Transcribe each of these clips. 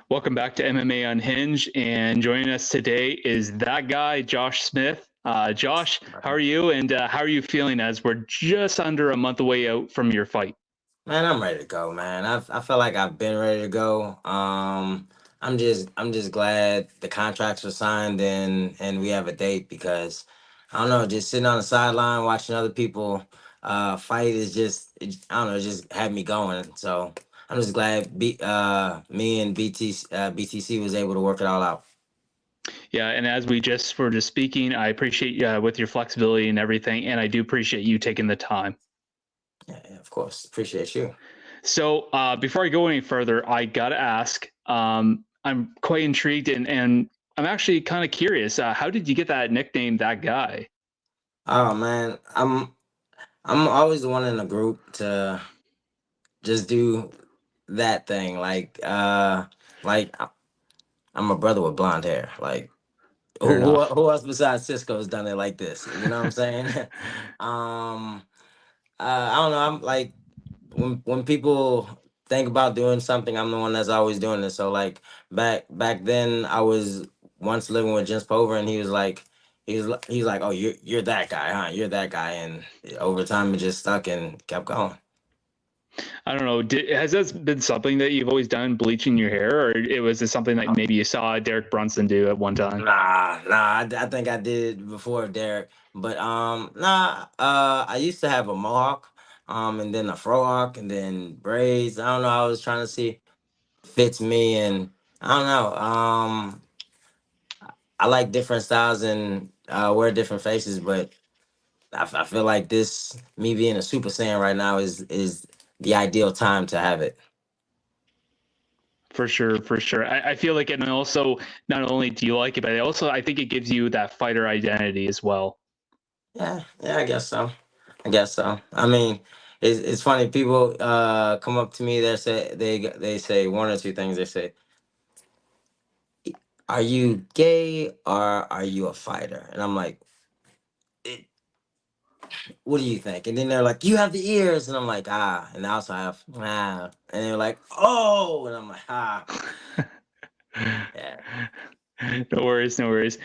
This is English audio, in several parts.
Welcome back to MMA Unhinged, and joining us today is that guy, Josh Smith. Josh, how are you, and how are you feeling as we're just under a month away out from your fight? Man, I'm ready to go, man. I feel like I've been ready to go. I'm just glad the contracts were signed and we have a date because I don't know, just sitting on the sideline watching other people fight is I don't know, it just had me going. So I'm just glad me and BTC was able to work it all out. Yeah, and as we just were just speaking, I appreciate with your flexibility and everything, and I do appreciate you taking the time. Yeah, of course. Appreciate you. So before I go any further, I gotta ask. I'm quite intrigued, and I'm actually kind of curious. How did you get that nickname, that guy? Oh man, I'm always the one in the group to just do that thing. Like I'm a brother with blonde hair. Like Fair enough. who else besides Cisco has done it like this? You know what I'm saying? um, I don't know. I'm like when people think about doing something, I'm the one that's always doing it. So like back then, I was once living with Jens Pover, and he was like. He's like, oh, you're that guy, huh? You're that guy, and over time it just stuck and kept going. I don't know. Has this been something that you've always done, bleaching your hair, or it was this something that maybe you saw Derek Brunson do at one time? I think I did before Derek, but I used to have a mohawk, and then a fro hawk, and then braids. I don't know. I was trying to see fits me, and I don't know. I like different styles and wear different faces, but I feel like this me being a Super Saiyan right now is the ideal time to have it. For sure, for sure. I feel like, and also not only do you like it, but also I think it gives you that fighter identity as well. Yeah, yeah, I guess so. I guess so. I mean, it's funny. People come up to me. They say one or two things. They say, "Are you gay or are you a fighter?" And I'm like, "Eh, "What do you think?" And then they're like, "You have the ears," and I'm like, "Ah," and I also have and they're like, "Oh," and I'm like, "Ah, yeah." No worries, no worries.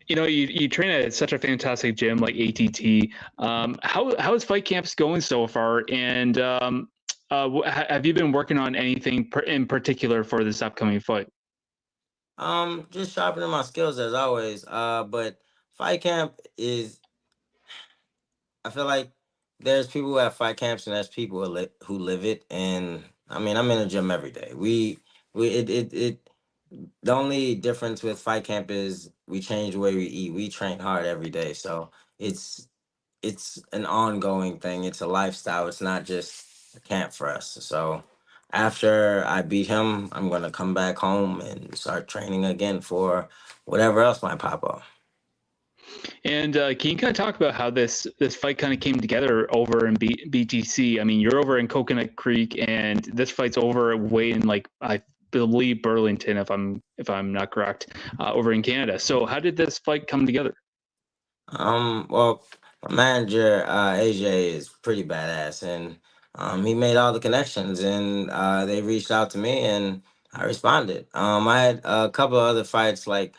You train at such a fantastic gym like ATT. How is fight camps going so far? And have you been working on anything in particular for this upcoming fight? Just sharpening my skills as always. But fight camp is I feel like there's people who have fight camps and there's people who live it. And I mean, I'm in the gym every day. It. The only difference with fight camp is we change the way we eat. We train hard every day, so it's it's an ongoing thing. It's a lifestyle. It's not just a camp for us. So after I beat him, I'm gonna come back home and start training again for whatever else might pop up. And can you kind of talk about how this fight kind of came together over in BTC? I mean, you're over in Coconut Creek, and this fight's over way in like I believe Burlington, if I'm not correct, over in Canada. So how did this fight come together? Well, my manager, AJ, is pretty badass, and he made all the connections, and they reached out to me, and I responded. I had a couple of other fights, like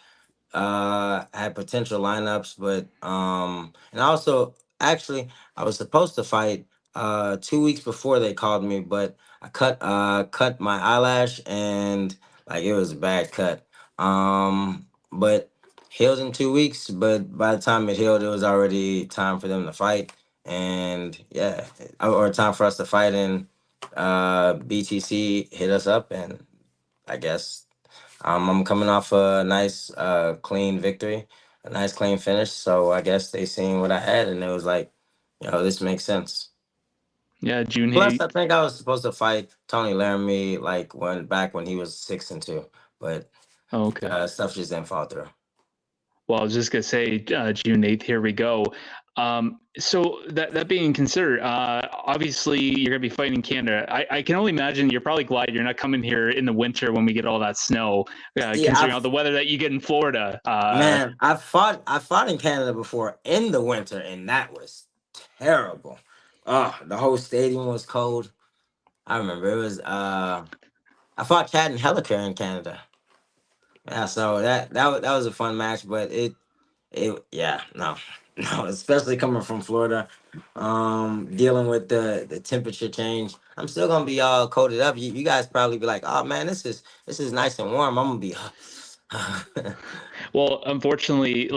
had potential lineups, but and also actually I was supposed to fight 2 weeks before they called me, but I cut my eyelash and like it was a bad cut. But healed in 2 weeks, but by the time it healed, it was already time for them to fight, and yeah, or time for us to fight, and BTC hit us up, and I guess I'm coming off a nice, clean victory, a nice, clean finish. So I guess they seen what I had, and it was like, this makes sense. Yeah, June Plus, I 8th. think I was supposed to fight Tony Laramie like when he was 6-2, but Oh, okay. stuff just didn't fall through. Well, I was just gonna say June 8th. Here we go. So that being considered, obviously you're gonna be fighting in Canada. I can only imagine you're probably glad you're not coming here in the winter when we get all that snow, Yeah, considering all the weather that you get in Florida. I fought in Canada before in the winter, and that was terrible. Oh, the whole stadium was cold. I remember it was. I fought Chad and Helliker in Canada. Yeah, so that was a fun match, but it yeah, no. No, especially coming from Florida, dealing with the temperature change. I'm still gonna be all coated up. You guys probably be like, oh man, this is nice and warm. I'm gonna be Well, unfortunately,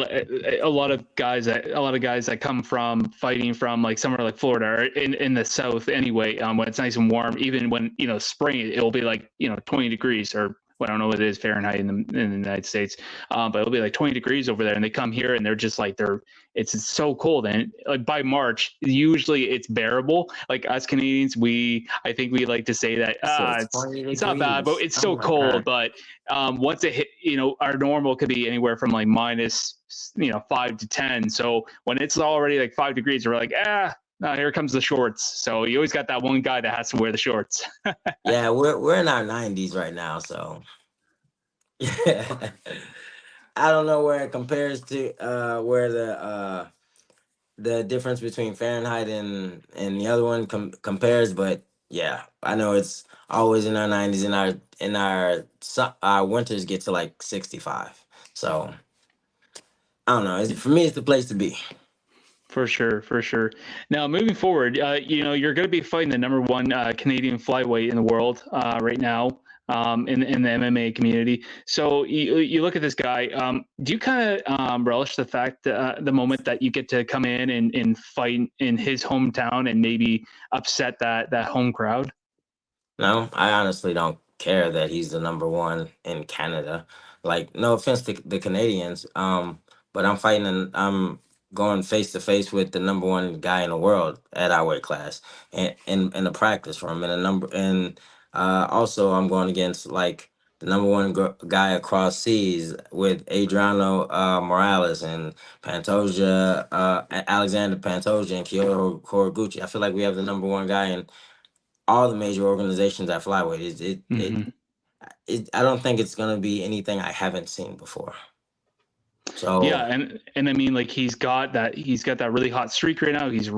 a lot of guys that come from fighting from like somewhere like Florida or in the South anyway, when it's nice and warm, even when spring, it'll be like 20 degrees or well, I don't know what it is Fahrenheit in the United States, but it'll be like 20 degrees over there, and they come here and they're just like it's so cold, and like by March, usually it's bearable. Like us Canadians, I think we like to say that so it's 20 it's not bad, but degrees. it's Oh still my cold. god. But once it hit, our normal could be anywhere from like minus 5 to 10. So when it's already like 5 degrees, we're like, no, here comes the shorts. So you always got that one guy that has to wear the shorts. Yeah, we're in our 90s right now, so yeah. I don't know where it compares to where the difference between Fahrenheit and the other one compares, but yeah, I know it's always in our 90s. Our winters get to like 65. So I don't know. For me, it's the place to be. For sure, for sure. Now, moving forward, you're going to be fighting the number one Canadian flyweight in the world right now in the MMA community. So you look at this guy. Do you kind of relish the fact the moment that you get to come in and fight in his hometown and maybe upset that home crowd? No, I honestly don't care that he's the number one in Canada. Like, no offense to the Canadians, but I'm going face to face with the number one guy in the world at our weight class, and in the practice room, and also I'm going against like the number one guy across seas with Adriano Morales and Alexander Pantoja and Kyoto Horiguchi. I feel like we have the number one guy in all the major organizations at flyweight. Hmm. I don't think it's gonna be anything I haven't seen before. Yeah, So and I mean, like he's got that really hot streak right now. He's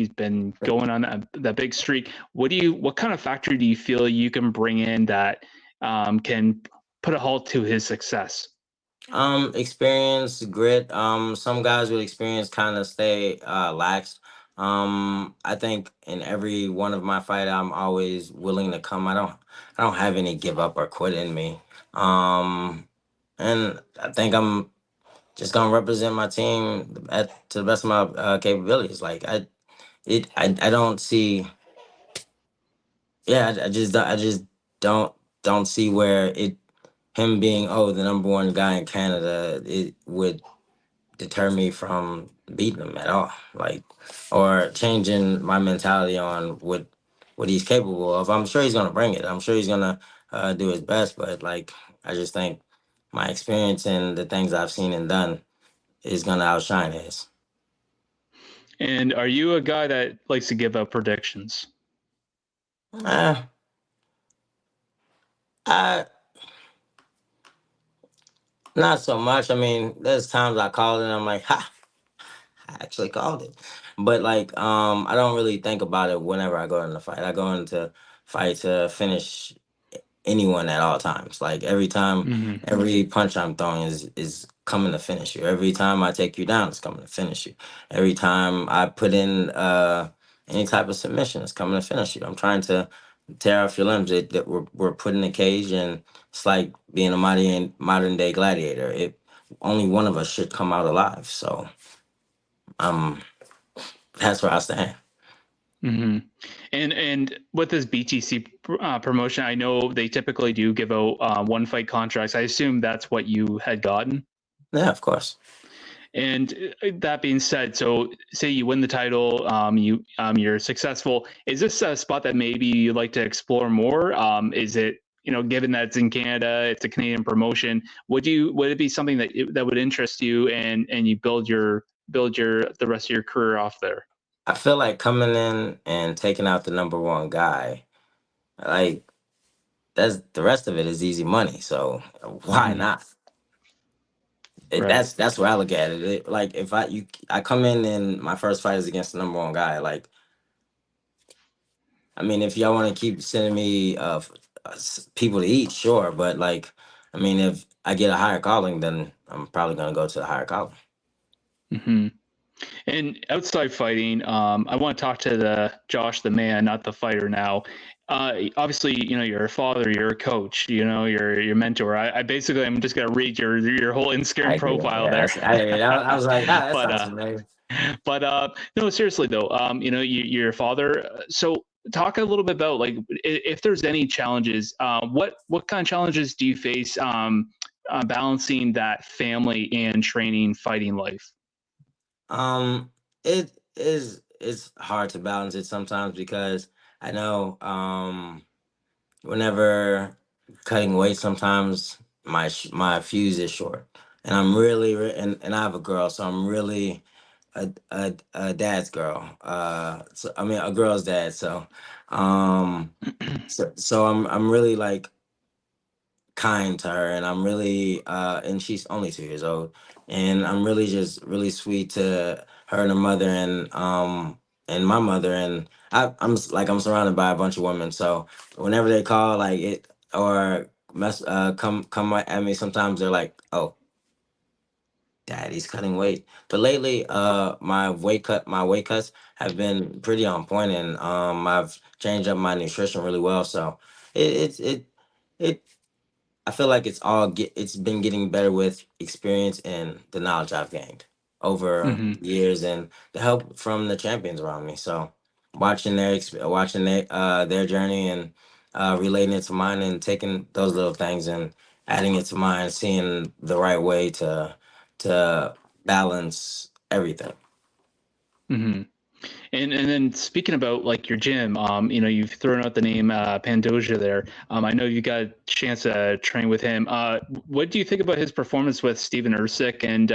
been going on that big streak. What kind of factor do you feel you can bring in that can put a halt to his success? experience, grit. Some guys with experience kind of stay lax. I think in every one of my fight, I'm always willing to come. I don't have any give up or quit in me. Um, and I think I'm just gonna represent my team to the best of my capabilities. Like I don't see. Yeah, I just don't see where him being the number one guy in Canada it would deter me from beating him at all, like or changing my mentality on what he's capable of. I'm sure he's gonna bring it. I'm sure he's gonna do his best, but like I just think my experience and the things I've seen and done is gonna outshine his. And are you a guy that likes to give up predictions? Uh, I Not so much. I mean, there's times I call it and I'm like, ha, I actually called it. But like, I don't really think about it whenever I go into fight. I go into fight to finish anyone at all times. Like every time, Hmm. every punch I'm throwing is coming to finish you. Every time I take you down, it's coming to finish you. Every time I put in any type of submission, it's coming to finish you. I'm trying to tear off your limbs. That we're put in a cage, and it's like being a modern day gladiator. It only one of us should come out alive. So um, that's where I stand. Hmm. And with this BTC promotion, I know they typically do give out one fight contracts. I assume that's what you had gotten. Yeah, of course. And that being said, so say you win the title, you're successful. Is this a spot that maybe you'd like to explore more? Is it given that it's in Canada, it's a Canadian promotion? Would it be something that would interest you and you build your the rest of your career off there? I feel like coming in and taking out the number one guy, like that's the rest of it is easy money. So why Hmm. not? Right. That's where I look at it. Like if I come in and my first fight is against the number one guy. Like I mean, if y'all want to keep sending me people to eat, sure, but like, I mean, if I get a higher calling, then I'm probably gonna go to the higher calling. Hmm. And outside fighting, I want to talk to the Josh, the man, not the fighter. Now, obviously, you're a father, you're a coach, you're your mentor. I basically, I'm just gonna read your whole Instagram Thank you. profile Yeah, there. I was like, ah, that but sounds amazing. but no, seriously though, you're a father. So talk a little bit about like if there's any challenges. What kind of challenges do you face balancing that family and training fighting life? Um, it's hard to balance it sometimes because I know whenever cutting weight, sometimes my fuse is short, and I'm really and I have a girl, so I'm really a dad's girl. So I mean a girl's dad. Um, so I'm really like kind to her, and I'm really and she's only 2 years old, and I'm really just really sweet to her and her mother, and my mother, and I'm surrounded by a bunch of women, so whenever they call like it or come at me, sometimes they're like, oh, daddy's cutting weight. But lately my weight cuts have been pretty on point, and I've changed up my nutrition really well, so it I feel like it's been getting better with experience and the knowledge I've gained over Hmm. years, and the help from the champions around me. So watching their journey, and relating it to mine, and taking those little things and adding it to mine, seeing the right way to balance everything. Hmm. And then speaking about like your gym, you've thrown out the name Pandoja there. I know you got a chance to train with him. What do you think about his performance with Steven Ersic and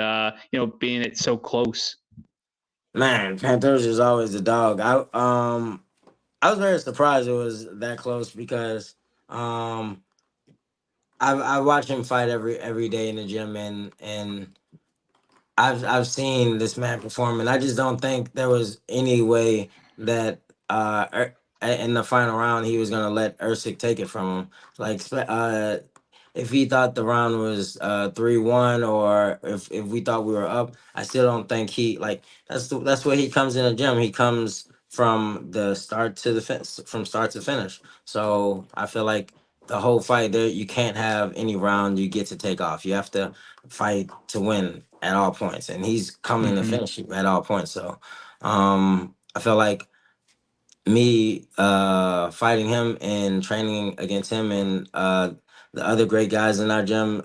being it so close? Man, Panthers is always the dog. I was very surprised it was that close because um I watch him fight every day in the gym, and I've seen this man perform, and I just don't think there was any way that in the final round he was gonna let Usyk take it from him. Like if he thought the round was 3-1, or if we thought we were up, I still don't think he like that's where he comes in the gym. He comes from the start to from start to finish. So I feel like the whole fight there, you can't have any round you get to take off. You have to fight to win at all points, and he's coming to Hmm. finish you at all points. So I feel like me fighting him and training against him and the other great guys in our gym,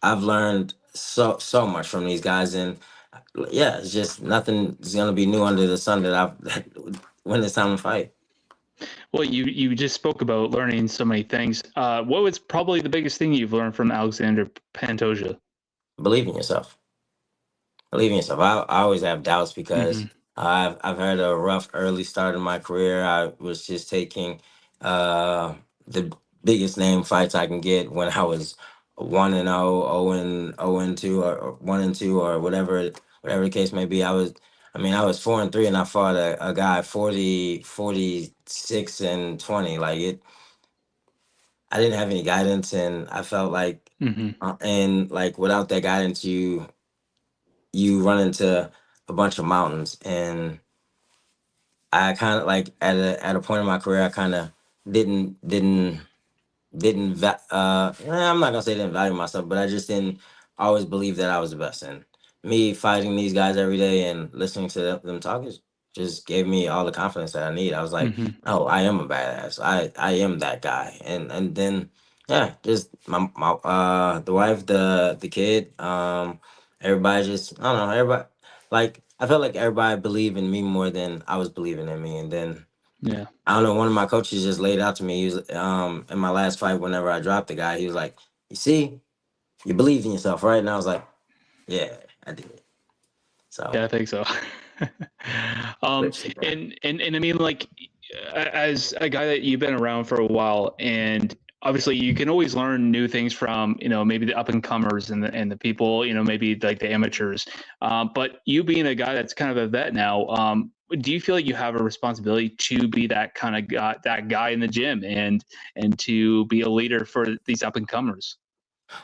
I've learned so much from these guys, and yeah, it's just nothing's gonna be new under the sun that I've when it's time to fight. Well, you just spoke about learning so many things. What was probably the biggest thing you've learned from Alexander Pantoja? Believe in yourself. Believe in yourself. I always have doubts because Hmm. I've had a rough early start in my career. I was just taking the biggest name fights I can get when I was 1-0, 0-2, or 1-2, or whatever the case may be. I was 4-3, and I fought a guy 40, 46-20. Like it, I didn't have any guidance, and I felt like, Hmm. and like without that guidance, you run into a bunch of mountains, and I kind of like at a point in my career, I kind of didn't didn't I'm not gonna say didn't value myself, but I just didn't always believe that I was the best. And me fighting these guys every day and listening to them talk just gave me all the confidence that I need. I was like, Hmm. oh, I am a badass. I am that guy. And then yeah, just my the wife, the kid, everybody just, I don't know, everybody, like I felt like everybody believed in me more than I was believing in me. And then Yeah. I don't know. One of my coaches just laid out to me. He was in my last fight. Whenever I dropped the guy, he was like, "You see, you believe in yourself, right?" And I was like, "Yeah, I did." So, Yeah, I think so. um, good shit, man. and I mean, like, as a guy that you've been around for a while, and obviously you can always learn new things from, maybe the up and comers and the people, maybe like the amateurs. But you being a guy that's kind of a vet now, do you feel like you have a responsibility to be that kind of guy, that guy in the gym, and to be a leader for these up and comers?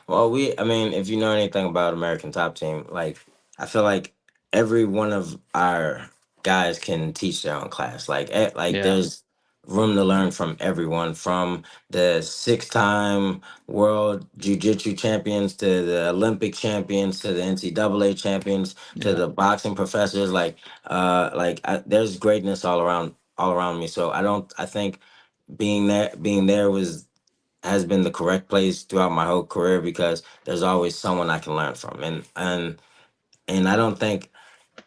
Well, I mean, if you know anything about American Top Team, like, I feel like every one of our guys can teach their own class. Like Yeah, there's room to learn from everyone, from the 6-time world jiu-jitsu champions to the Olympic champions to the NCAA champions to yeah. the boxing professors. There's greatness all around me. So I think being there has been the correct place throughout my whole career because there's always someone I can learn from, and I don't think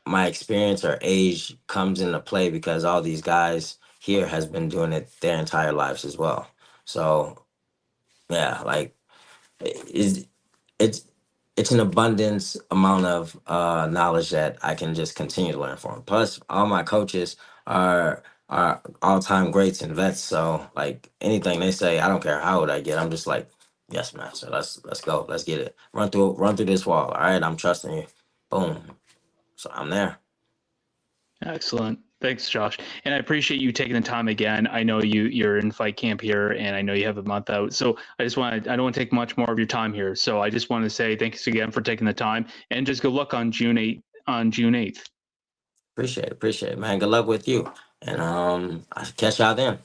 my experience or age comes into play because all these guys here has been doing it their entire lives as well. So yeah, like is it's it's an abundance amount of knowledge that I can just continue to learn from. Plus, all my coaches are all time greats and vets. So like anything they say, I don't care how old I get. I'm just like, yes, man. So let's go. Let's get it. Run through this wall. All right, I'm trusting you. Boom. So I'm there. Excellent. Thanks, Josh. And I appreciate you taking the time again. I know you're in fight camp here, and I know you have a month out. So I don't want to take much more of your time here. So I just want to say thanks again for taking the time, and just good luck on June 8th. Appreciate it, man. Good luck with you. And I'll catch y'all then.